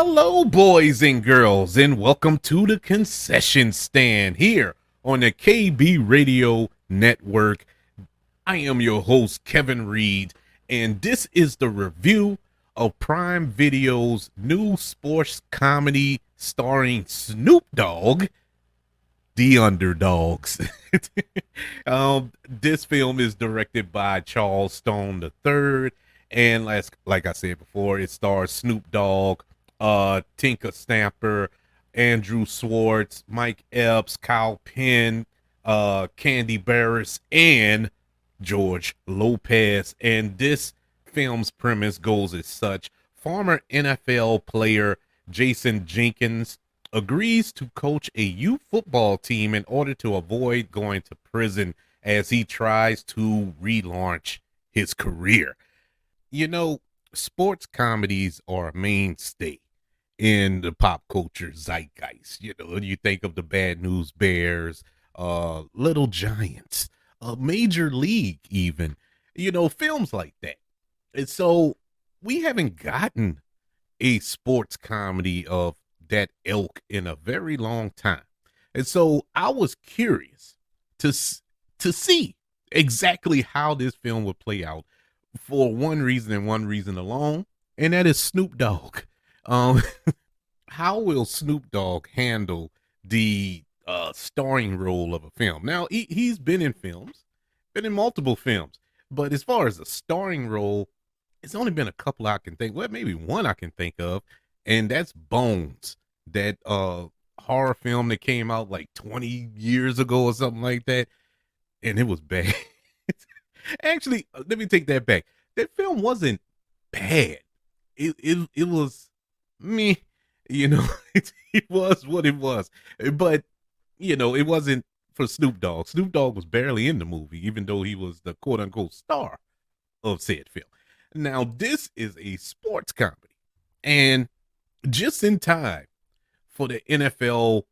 Hello, boys and girls, and welcome to the concession stand here on the KB Radio Network. I am your host, Kevin Reed, and this is the review of Prime Video's new sports comedy starring Snoop Dogg, The Underdoggs. This film is directed by Charles Stone III, and like I said before, it stars Snoop Dogg, Tinka Stamper, Andrew Schwartz, Mike Epps, Kyle Penn, Candy Barris, and George Lopez. And this film's premise goes as such: former NFL player Jason Jenkins agrees to coach a youth football team in order to avoid going to prison as he tries to relaunch his career. You know, sports comedies are a mainstay in the pop culture zeitgeist. You know, you think of the Bad News Bears, Little Giants, Major League, even, films like that. And so we haven't gotten a sports comedy of that ilk in a very long time. And so I was curious to to see exactly how this film would play out for one reason and one reason alone, and that is Snoop Dogg. Um, how will Snoop Dogg handle the starring role of a film? Now, he's been in films, been in multiple films, but as far as a starring role, it's only been a couple I can think. Well, maybe one I can think of, and that's Bones, that horror film that came out like 20 years ago or something like that, and it was bad. Actually, let me take that back. That film wasn't bad. It was me, it was what it was. But it wasn't for Snoop Dogg. Snoop Dogg was barely in the movie, even though he was the quote unquote star of said film. Now, this is a sports comedy, and just in time for the NFL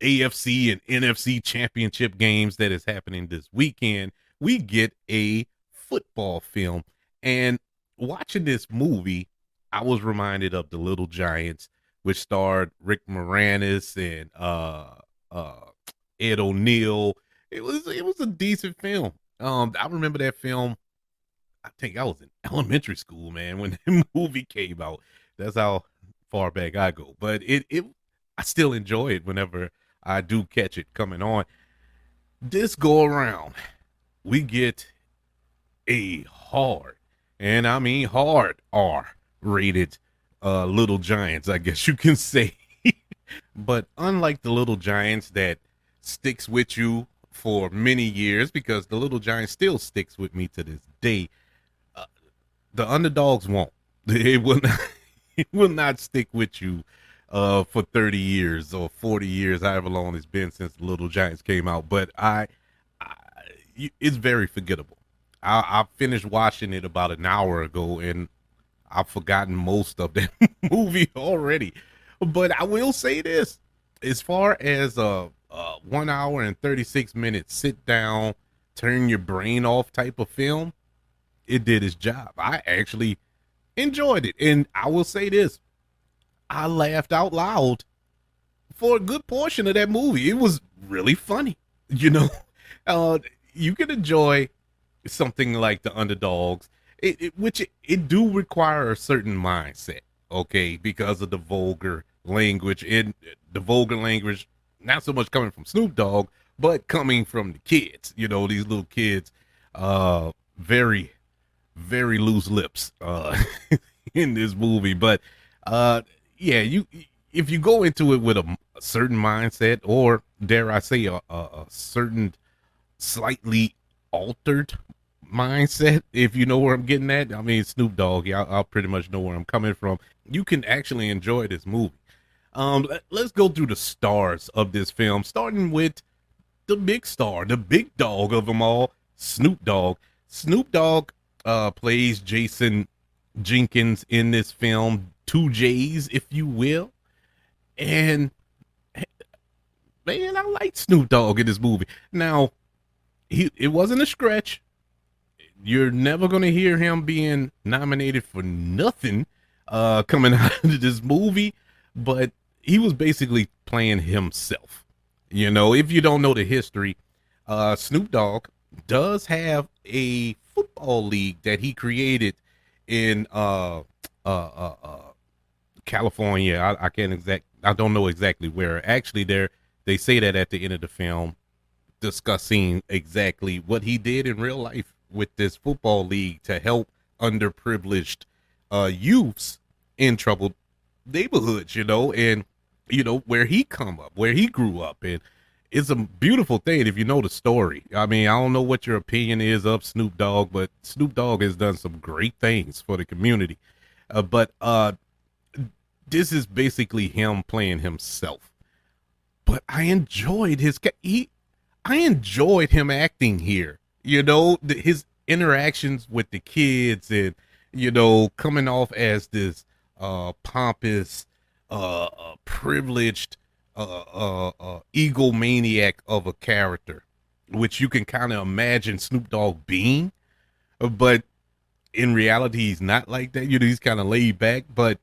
AFC and NFC championship games that is happening this weekend, we get a football film. And watching this movie, I was reminded of The Little Giants, which starred Rick Moranis and Ed O'Neill. It was a decent film. I remember that film. I think I was in elementary school, man, when the movie came out. That's how far back I go. But I still enjoy it whenever I do catch it coming on. This go around, we get a hard, and I mean hard R rated Little Giants, I guess you can say. But unlike the Little Giants that sticks with you for many years, because the Little Giants still sticks with me to this day, the Underdogs won't. It will not, it will not stick with you for 30 years or 40 years, however long it's been since the Little Giants came out. But it's very forgettable. I finished watching it about an hour ago, and I've forgotten most of that movie already. But I will say this: as far as a 1 hour and 36 minutes sit down, turn your brain off type of film, it did its job. I actually enjoyed it, and I will say this: I laughed out loud for a good portion of that movie. It was really funny. You know, you can enjoy something like The Underdogs, which it do require a certain mindset, okay, because of the vulgar language. And the vulgar language, not so much coming from Snoop Dogg, but coming from the kids. These little kids, very, very loose lips in this movie. But yeah, if you go into it with a certain mindset, or dare I say a certain slightly altered mindset, if you know where I'm getting at. I mean, Snoop Dogg, yeah, I'll pretty much know where I'm coming from. You can actually enjoy this movie. Let's go through the stars of this film, starting with the big star, the big dog of them all, Snoop Dogg. Snoop Dogg plays Jason Jenkins in this film, two J's, if you will. And man, I like Snoop Dogg in this movie. Now, it wasn't a stretch. You're never going to hear him being nominated for nothing coming out of this movie, but he was basically playing himself. You know, if you don't know the history, Snoop Dogg does have a football league that he created in uh, uh, uh, California. I can't exact. I don't know exactly where. Actually, there they say that at the end of the film, discussing exactly what he did in real life with this football league to help underprivileged youths in troubled neighborhoods, and where he come up, where he grew up, and it's a beautiful thing if you know the story. I mean, I don't know what your opinion is of Snoop Dogg, but Snoop Dogg has done some great things for the community. But this is basically him playing himself. But I enjoyed I enjoyed him acting here. His interactions with the kids, and coming off as this pompous, privileged, egomaniac of a character, which you can kind of imagine Snoop Dogg being, but in reality, he's not like that. He's kind of laid back, but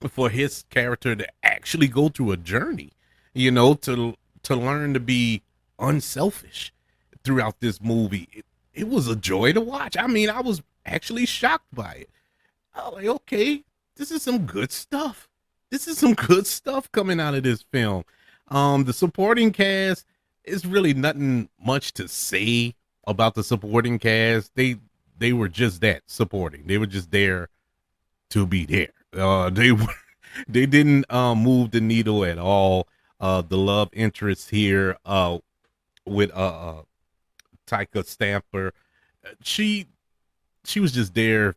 for his character to actually go through a journey, to learn to be unselfish throughout this movie. It was a joy to watch. I mean, I was actually shocked by it. I was like, okay, this is some good stuff. This is some good stuff coming out of this film. The supporting cast is really nothing much to say about the supporting cast. They were just that, supporting. They were just there to be there. They didn't move the needle at all. The love interest here with Tyka Stamper, she she was just there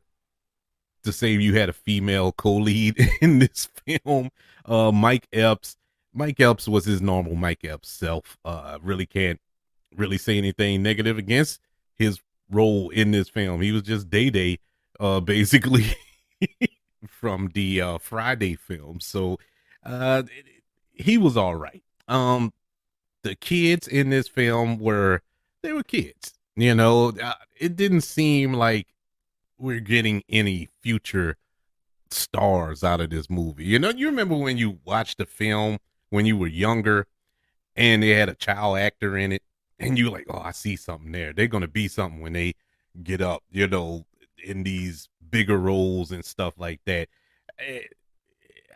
to say you had a female co-lead in this film. Mike Epps. Mike Epps was his normal Mike Epps self. Really can't really say anything negative against his role in this film. He was just Day Day, basically from the Friday film. So uh, he was all right. The kids in this film they were kids. It didn't seem like we're getting any future stars out of this movie. You remember when you watched the film when you were younger and they had a child actor in it, and you were like, oh, I see something there. They're gonna be something when they get up, in these bigger roles and stuff like that. Eh,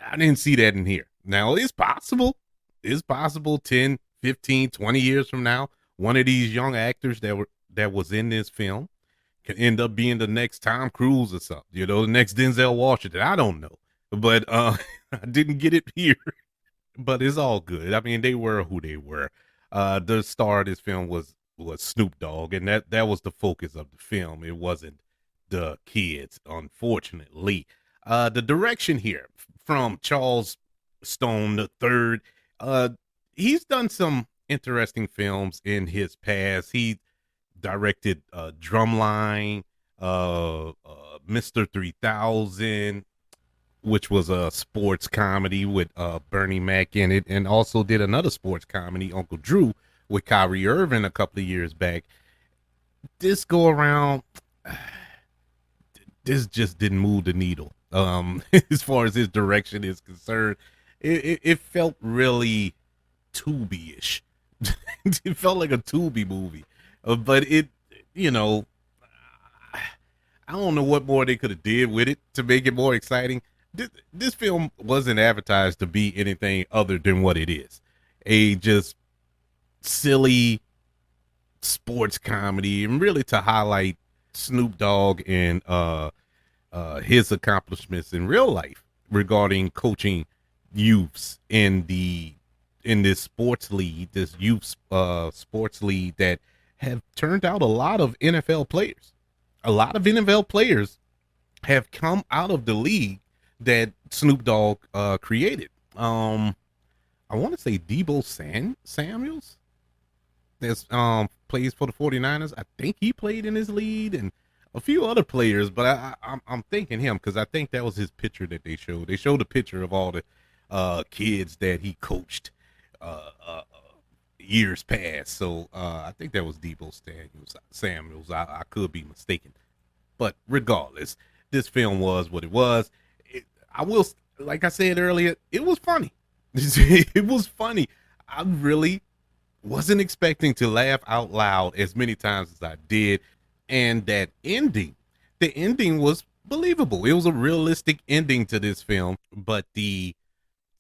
I didn't see that in here. Now it's possible. It's possible 10, 15, 20 years from now, one of these young actors that was in this film can end up being the next Tom Cruise or something, the next Denzel Washington. I don't know. But I didn't get it here. But it's all good. I mean, they were who they were. The star of this film was Snoop Dogg, and that was the focus of the film. It wasn't the kids, unfortunately. The direction here from Charles Stone the third. Uh, he's done some interesting films in his past. He directed Drumline, Mr. 3000, which was a sports comedy with Bernie Mac in it, and also did another sports comedy, Uncle Drew, with Kyrie Irving a couple of years back. This go around, this just didn't move the needle. As far as his direction is concerned, it felt really Tubi-ish. It felt like a Tubi movie, but you know, I don't know what more they could have did with it to make it more exciting. This film wasn't advertised to be anything other than what it is, a just silly sports comedy, and really to highlight Snoop Dogg and his accomplishments in real life regarding coaching youths in this sports league, this youth sports league that have turned out a lot of NFL players. A lot of NFL players have come out of the league that Snoop Dogg created. I want to say Samuels that's plays for the 49ers. I think he played in his league, and a few other players, but I'm thinking him because I think that was his picture that they showed. They showed a picture of all the kids that he coached uh, uh, years past. So I think that was Samuels. I could be mistaken, but regardless, this film was what it was. I will, like I said earlier, it was funny. It was funny. I really wasn't expecting to laugh out loud as many times as I did. And that ending, the ending was believable. It was a realistic ending to this film. But the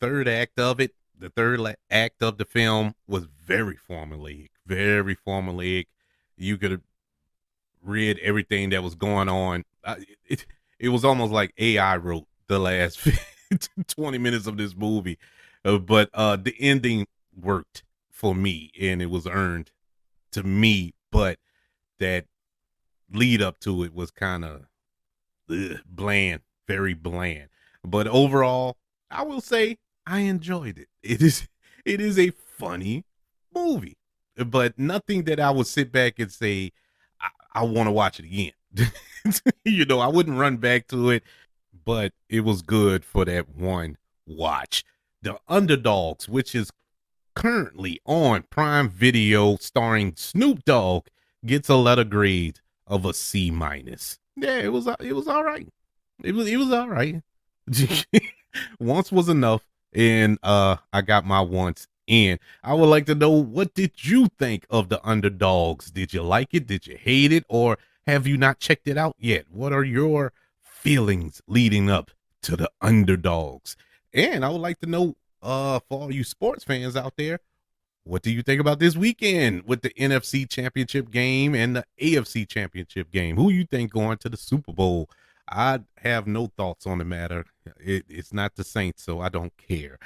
third act of it, the act of the film was very formulaic, very formulaic. You could have read everything that was going on. It, it was almost like AI wrote the last 20 minutes of this movie. But the ending worked for me and it was earned to me. But that lead up to it was kind of bland, very bland. But overall, I will say I enjoyed it. It is a funny movie, but nothing that I would sit back and say I want to watch it again. I wouldn't run back to it, but it was good for that one watch. The Underdogs, which is currently on Prime Video, starring Snoop Dogg, gets a letter grade of a C minus. Yeah, it was all right. It was all right. Once was enough, and I got my once in. I would like to know, what did you think of the Underdogs? Did you like it? Did you hate it? Or have you not checked it out yet? What are your feelings leading up to the Underdogs? And I would like to know, for all you sports fans out there, what do you think about this weekend with the NFC Championship game and the AFC Championship game? Who you think going to the Super Bowl? I have no thoughts on the matter. It's not the Saints, so I don't care.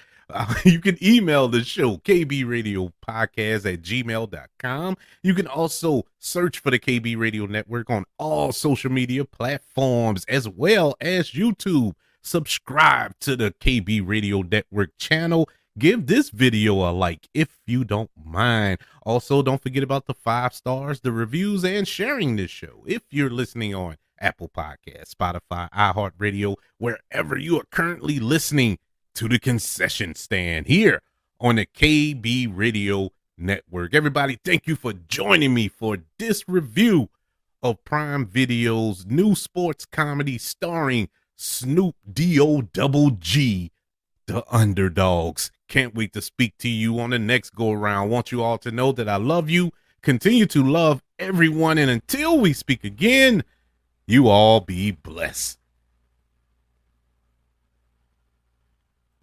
You can email the show, kbradiopodcast@gmail.com. You can also search for the KB Radio Network on all social media platforms as well as YouTube. Subscribe to the KB Radio Network channel. Give this video a like if you don't mind. Also, don't forget about the 5 stars, the reviews, and sharing this show. If you're listening on Apple Podcasts, Spotify, iHeartRadio, wherever you are currently listening to the concession stand here on the KB Radio Network. Everybody, thank you for joining me for this review of Prime Video's new sports comedy starring Snoop D-O-double-G, The Underdogs. Can't wait to speak to you on the next go around. Want you all to know that I love you. Continue to love everyone. And until we speak again, you all be blessed.